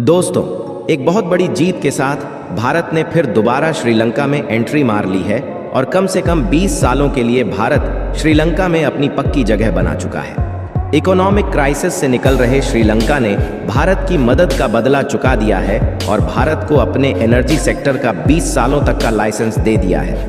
दोस्तों, एक बहुत बड़ी जीत के साथ भारत ने फिर दोबारा श्रीलंका में एंट्री मार ली है और कम से कम 20 सालों के लिए भारत श्रीलंका में अपनी पक्की जगह बना चुका है। इकोनॉमिक क्राइसिस से निकल रहे श्रीलंका ने भारत की मदद का बदला चुका दिया है और भारत को अपने एनर्जी सेक्टर का 20 सालों तक का लाइसेंस दे दिया है।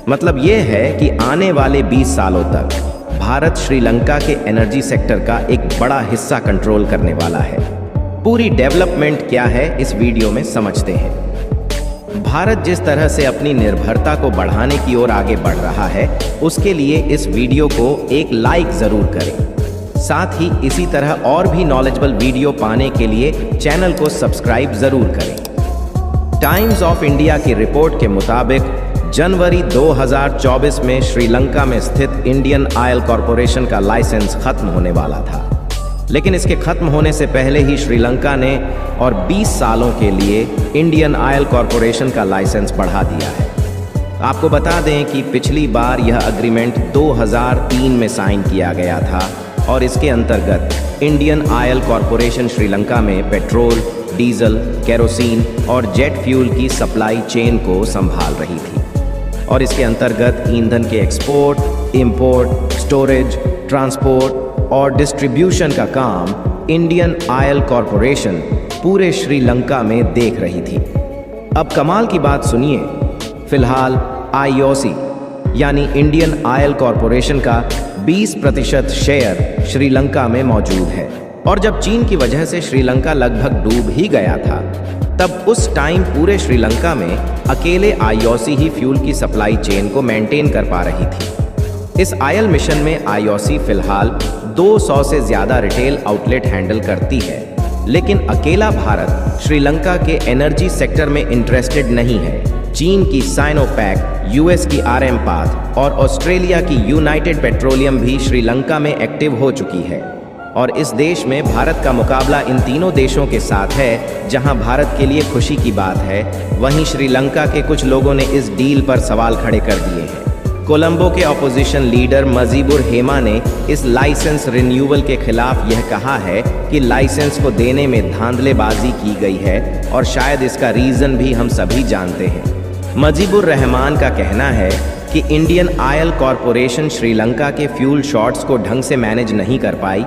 मतलब ये है कि आने वाले 20 सालों तक भारत श्रीलंका के एनर्जी सेक्टर का एक बड़ा हिस्सा कंट्रोल करने वाला है। पूरी डेवलपमेंट क्या है इस वीडियो में समझते हैं। भारत जिस तरह से अपनी निर्भरता को बढ़ाने की ओर आगे बढ़ रहा है, उसके लिए इस वीडियो को एक लाइक जरूर करें। साथ ही इसी तरह और भी नॉलेजेबल वीडियो पाने के लिए चैनल को सब्सक्राइब जरूर करें। टाइम्स ऑफ इंडिया की रिपोर्ट के मुताबिक जनवरी 2024 में श्रीलंका में स्थित इंडियन ऑयल कॉरपोरेशन का लाइसेंस खत्म होने वाला था, लेकिन इसके खत्म होने से पहले ही श्रीलंका ने और 20 सालों के लिए इंडियन ऑयल कॉरपोरेशन का लाइसेंस बढ़ा दिया है। आपको बता दें कि पिछली बार यह एग्रीमेंट 2003 में साइन किया गया था और इसके अंतर्गत इंडियन ऑयल कॉरपोरेशन श्रीलंका में पेट्रोल, डीजल, केरोसिन और जेट फ्यूल की सप्लाई चेन को संभाल रही थी और इसके अंतर्गत ईंधन के एक्सपोर्ट, इंपोर्ट, स्टोरेज, ट्रांसपोर्ट और डिस्ट्रीब्यूशन का काम इंडियन ऑयल कॉरपोरेशन पूरे श्रीलंका में देख रही थी। अब कमाल की बात सुनिए, फिलहाल आईओसी यानी इंडियन ऑयल कॉरपोरेशन का 20% शेयर श्रीलंका में मौजूद है और जब चीन की वजह से श्रीलंका लगभग डूब ही गया था, तब उस टाइम पूरे श्रीलंका में अकेले आईओसी ही फ्यूल की सप्लाई चेन को मेंटेन कर पा रही थी। इस ऑयल मिशन में आईओसी फिलहाल 200 से ज़्यादा रिटेल आउटलेट हैंडल करती है, लेकिन अकेला भारत श्रीलंका के एनर्जी सेक्टर में इंटरेस्टेड नहीं है। चीन की साइनोपैक, यूएस की आरएम पाथ और ऑस्ट्रेलिया की यूनाइटेड पेट्रोलियम भी श्रीलंका में एक्टिव हो चुकी है और इस देश में भारत का मुकाबला इन तीनों देशों के साथ है। जहां भारत के लिए खुशी की बात है, वहीं श्रीलंका के कुछ लोगों ने इस डील पर सवाल खड़े कर दिए हैं। कोलंबो के ऑपोजिशन लीडर मजीबुर हेमा ने इस लाइसेंस रिन्यूअल के खिलाफ यह कहा है कि लाइसेंस को देने में धांधलेबाजी की गई है और शायद इसका रीज़न भी हम सभी जानते हैं। मजीबुर रहमान का कहना है कि इंडियन ऑयल कॉरपोरेशन श्रीलंका के फ्यूल शॉर्ट्स को ढंग से मैनेज नहीं कर पाई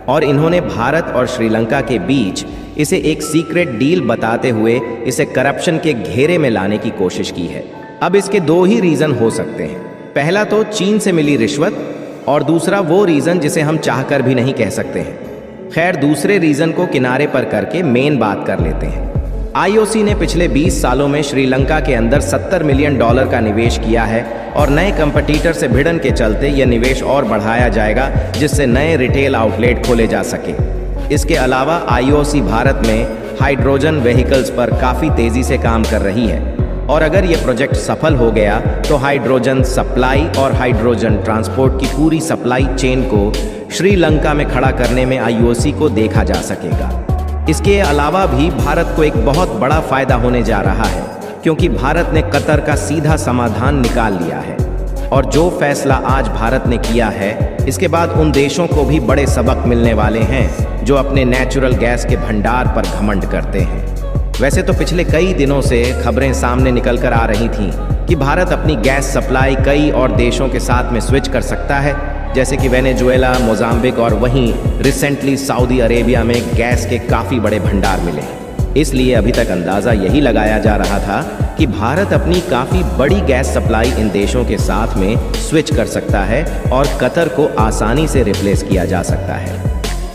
और इन्होंने भारत और श्रीलंका के बीच इसे एक सीक्रेट डील बताते हुए इसे करप्शन के घेरे में लाने की कोशिश की है। अब इसके दो ही रीज़न हो सकते हैं। पहला तो चीन से मिली रिश्वत और दूसरा वो रीज़न जिसे हम चाहकर भी नहीं कह सकते हैं। खैर, दूसरे रीज़न को किनारे पर करके मेन बात कर लेते हैं। आईओसी ने पिछले 20 सालों में श्रीलंका के अंदर $70 मिलियन का निवेश किया है और नए कंपटीटर से भिड़न के चलते यह निवेश और बढ़ाया जाएगा, जिससे नए रिटेल आउटलेट खोले जा सके। इसके अलावा आईओसी भारत में हाइड्रोजन व्हीकल्स पर काफ़ी तेज़ी से काम कर रही है और अगर ये प्रोजेक्ट सफल हो गया तो हाइड्रोजन सप्लाई और हाइड्रोजन ट्रांसपोर्ट की पूरी सप्लाई चेन को श्रीलंका में खड़ा करने में आईओसी को देखा जा सकेगा। इसके अलावा भी भारत को एक बहुत बड़ा फायदा होने जा रहा है, क्योंकि भारत ने कतर का सीधा समाधान निकाल लिया है और जो फैसला आज भारत ने किया है, इसके बाद उन देशों को भी बड़े सबक मिलने वाले हैं जो अपने नेचुरल गैस के भंडार पर घमंड करते हैं। वैसे तो पिछले कई दिनों से खबरें सामने निकल कर आ रही थीं कि भारत अपनी गैस सप्लाई कई और देशों के साथ में स्विच कर सकता है, जैसे कि वेनेजुएला, मोजाम्बिक और वहीं रिसेंटली सऊदी अरेबिया में गैस के काफ़ी बड़े भंडार मिले। इसलिए अभी तक अंदाज़ा यही लगाया जा रहा था कि भारत अपनी काफ़ी बड़ी गैस सप्लाई इन देशों के साथ में स्विच कर सकता है और कतर को आसानी से रिप्लेस किया जा सकता है।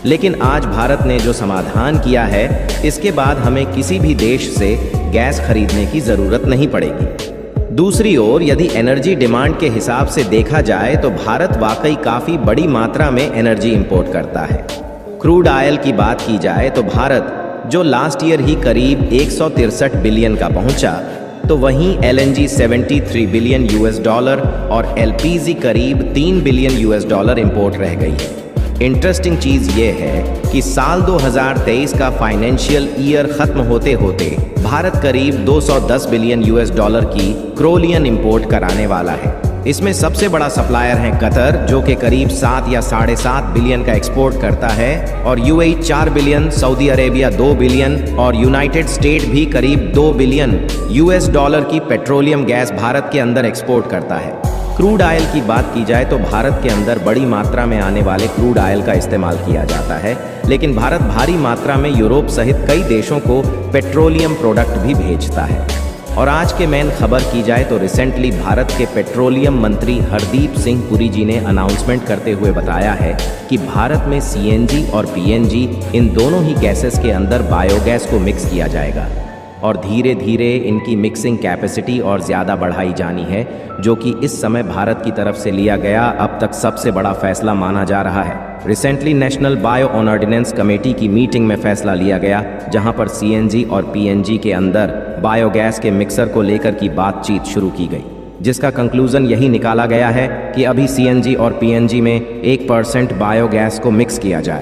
लेकिन आज भारत ने जो समाधान किया है, इसके बाद हमें किसी भी देश से गैस खरीदने की ज़रूरत नहीं पड़ेगी। दूसरी ओर यदि एनर्जी डिमांड के हिसाब से देखा जाए तो भारत वाकई काफ़ी बड़ी मात्रा में एनर्जी इंपोर्ट करता है। क्रूड ऑयल की बात की जाए तो भारत, जो लास्ट ईयर ही करीब 163 बिलियन का पहुंचा, तो वहीं एलएनजी 73 बिलियन $, और एलपीजी करीब 3 बिलियन $, इंपोर्ट रह गई है। इंटरेस्टिंग चीज़ ये है कि साल 2023 का फाइनेंशियल ईयर खत्म होते होते भारत करीब $210 बिलियन की क्रोलियन इंपोर्ट कराने वाला है। इसमें सबसे बड़ा सप्लायर है कतर, जो कि करीब 7 या 7.5 बिलियन का एक्सपोर्ट करता है, और UAE 4 billion, Saudi Arabia 2 billion और यूनाइटेड स्टेट भी करीब 2 बिलियन यूएस डॉलर की पेट्रोलियम गैस भारत के अंदर एक्सपोर्ट करता है। क्रूड ऑयल की बात की जाए तो भारत के अंदर बड़ी मात्रा में आने वाले क्रूड ऑयल का इस्तेमाल किया जाता है, लेकिन भारत भारी मात्रा में यूरोप सहित कई देशों को पेट्रोलियम प्रोडक्ट भी भेजता है। और आज के मेन खबर की जाए तो रिसेंटली भारत के पेट्रोलियम मंत्री हरदीप सिंह पुरी जी ने अनाउंसमेंट करते हुए बताया है कि भारत में सीएनजी और पीएनजी इन दोनों ही गैसेस के अंदर बायोगैस को मिक्स किया जाएगा और धीरे धीरे इनकी मिक्सिंग कैपेसिटी और ज़्यादा बढ़ाई जानी है, जो कि इस समय भारत की तरफ से लिया गया अब तक सबसे बड़ा फैसला माना जा रहा है। Recently national bio ordinance committee की मीटिंग में फैसला लिया गया, जहां पर सीएनजी और पीएनजी के अंदर बायोगैस के मिक्सर को लेकर की बातचीत शुरू की गई, जिसका कंक्लूजन यही निकाला गया है कि अभी सीएनजी और पीएनजी में 1% बायोगैस को मिक्स किया जाए।